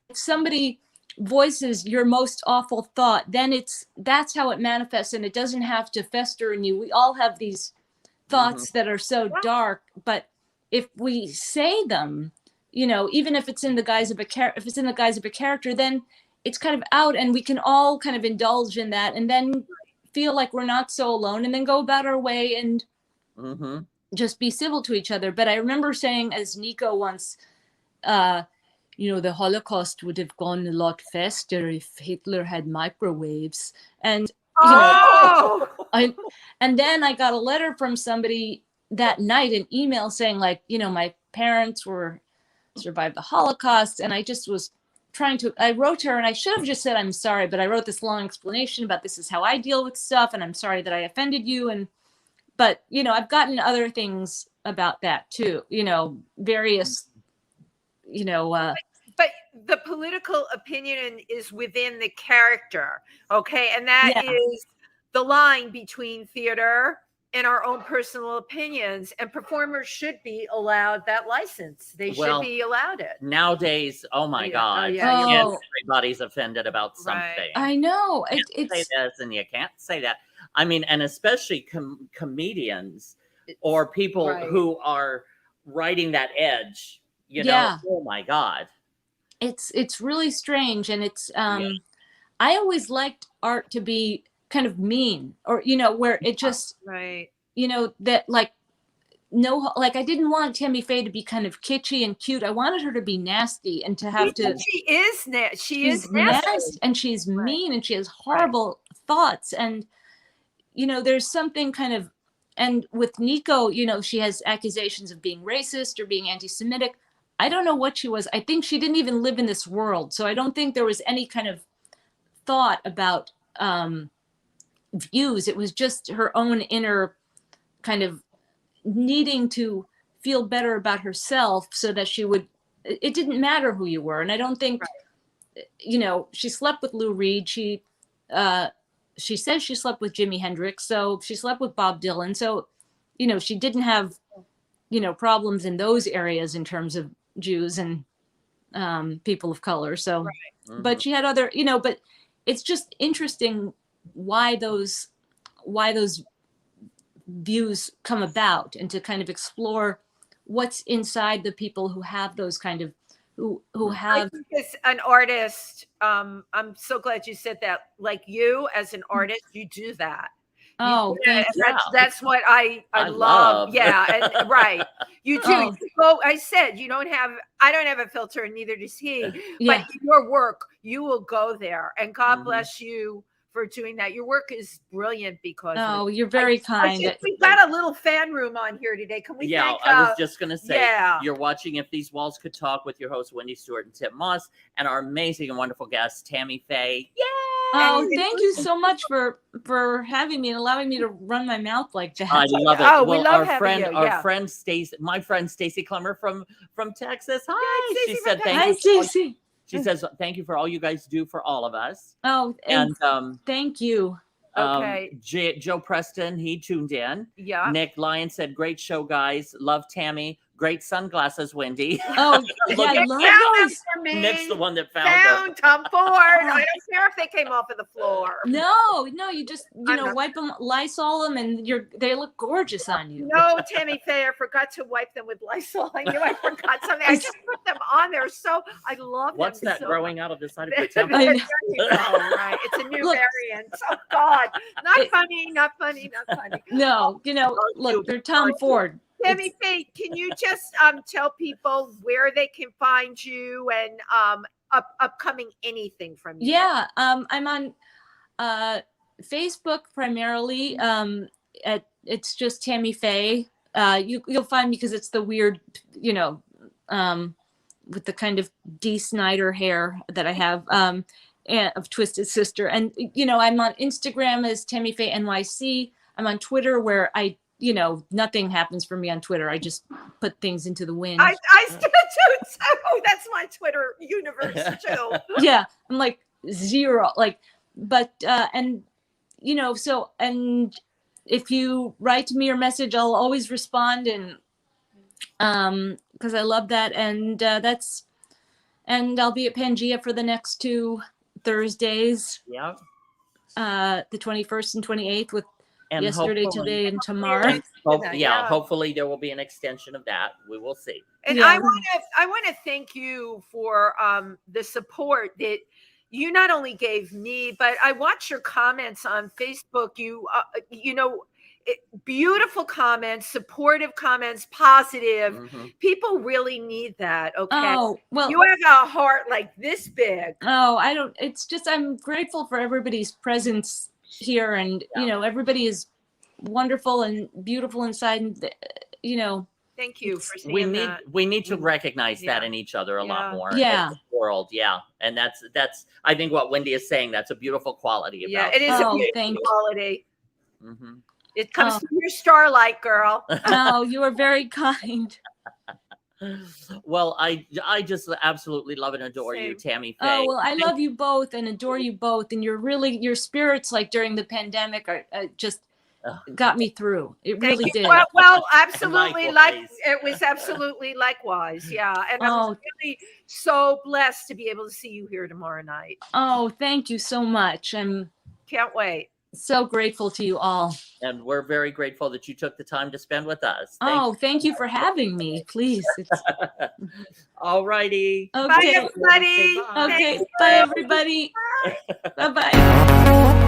if somebody voices your most awful thought, then that's how it manifests, and it doesn't have to fester in you. We all have these thoughts that are so dark, but if we say them, even if it's in the guise of a character, then it's kind of out, and we can all kind of indulge in that, and then feel like we're not so alone, and then go about our way and just be civil to each other. But I remember saying, as Nico once, the Holocaust would have gone a lot faster if Hitler had microwaves, and and then I got a letter from somebody that night, an email saying like, my parents survived the Holocaust. And I just was I wrote her, and I should have just said, I'm sorry, but I wrote this long explanation about this is how I deal with stuff. And I'm sorry that I offended you. But I've gotten other things about that too, various, but the political opinion is within the character. Okay. And that is the line between theater and our own personal opinions, and performers should be allowed that license. They should be allowed it. Nowadays, oh my God, everybody's offended about something. Right. I know. You can't say this and you can't say that. I mean, and especially comedians or people who are riding that edge, oh my God. It's really strange. And it's, I always liked art to be kind of mean, or where it just that like I didn't want Tammy Faye to be kind of kitschy and cute. I wanted her to be nasty and to have to. She is nasty, and she's mean, and she has horrible thoughts, and there's something kind of, and with Nico, she has accusations of being racist or being anti-Semitic. I don't know what she was. I think she didn't even live in this world. So I don't think there was any kind of thought about views. It was just her own inner kind of needing to feel better about herself so that she would, it didn't matter who you were. And I don't think, you know, she slept with Lou Reed. She says she slept with Jimi Hendrix. So she slept with Bob Dylan. So, you know, she didn't have, you know, problems in those areas in terms of Jews and people of color. So, but she had other, you know, but it's just interesting why those views come about, and to kind of explore what's inside the people who have those kind of who have. I think as an artist, I'm so glad you said that. Like you as an artist, you do that. Oh, that's what I love. Yeah, and right. You do. Oh. You go, I said I don't have a filter, and neither does he. Yeah. But your work, you will go there, and God bless you for doing that. Your work is brilliant because you're very kind. We've got a little fan room on here today. Can we thank I was just gonna say, you're watching If These Walls Could Talk with your hosts Wendy Stuart and Tym Moss, and our amazing and wonderful guest Tammy Faye. Yay! Oh, thank you so much for having me and allowing me to run my mouth like that. I love it. Oh, well, we love our friend Stacy, my friend Stacy Clemmer from Texas. Hi, Stacey, she said thank Hi, you. Stacy. She says thank you for all you guys do for all of us. Oh, and thank you. Okay. Joe Preston, he tuned in. Yeah. Nick Lyon said, great show, guys. Love Tammy. Great sunglasses, Wendy. Oh, yeah, I love those. Nick's the one that found Tom Ford. I don't care if they came off of the floor. No, you just wipe them, Lysol them, and they look gorgeous on you. No, Tammy Faye, I forgot to wipe them with Lysol. I knew I forgot something. I just put them on there. So I love them. What's that so growing much. out of the side of your temple? Right. It's a new variant. Oh God. Not funny. No, look, they're Tom Ford. Tammy Faye, can you just tell people where they can find you and upcoming anything from you? Yeah, I'm on Facebook primarily. It's just Tammy Faye. You'll find me because it's the weird, with the kind of Dee Snider hair that I have of Twisted Sister. And I'm on Instagram as Tammy Faye NYC. I'm on Twitter where nothing happens for me on Twitter. I just put things into the wind. I still do too. That's my Twitter universe too. Yeah, I'm like zero. And if you write to me or message, I'll always respond, and because I love that. And I'll be at PANGEA for the next 2 Thursdays. Yeah. The 21st and 28th with. And yesterday, today, and tomorrow. Hopefully there will be an extension of that. We will see. And I want to thank you for the support that you not only gave me, but I watched your comments on Facebook. Beautiful comments, supportive comments, positive. Mm-hmm. People really need that. Okay. Oh, well, you have a heart like this big. Oh, it's just, I'm grateful for everybody's presence here, and everybody is wonderful and beautiful inside, and thank you for saying that. We need to recognize that in each other a lot more. Yeah. In the world. Yeah. And that's I think what Wendy is saying, that's a beautiful quality about it is a beautiful quality. Mm-hmm. It comes from your Starlite, girl. Oh, you are very kind. Well, I just absolutely love and adore you, Tammy Faye. Oh, well, I love you both and adore you both. And your spirits, like during the pandemic, are just got me through. It really did. Well, absolutely. It was absolutely likewise. Yeah. And I'm really so blessed to be able to see you here tomorrow night. Oh, thank you so much. Can't wait. So grateful to you all. And we're very grateful that you took the time to spend with us. Thank you for having me. Please. All righty. Okay. Bye, everybody. Okay. Bye, everybody. Bye-bye.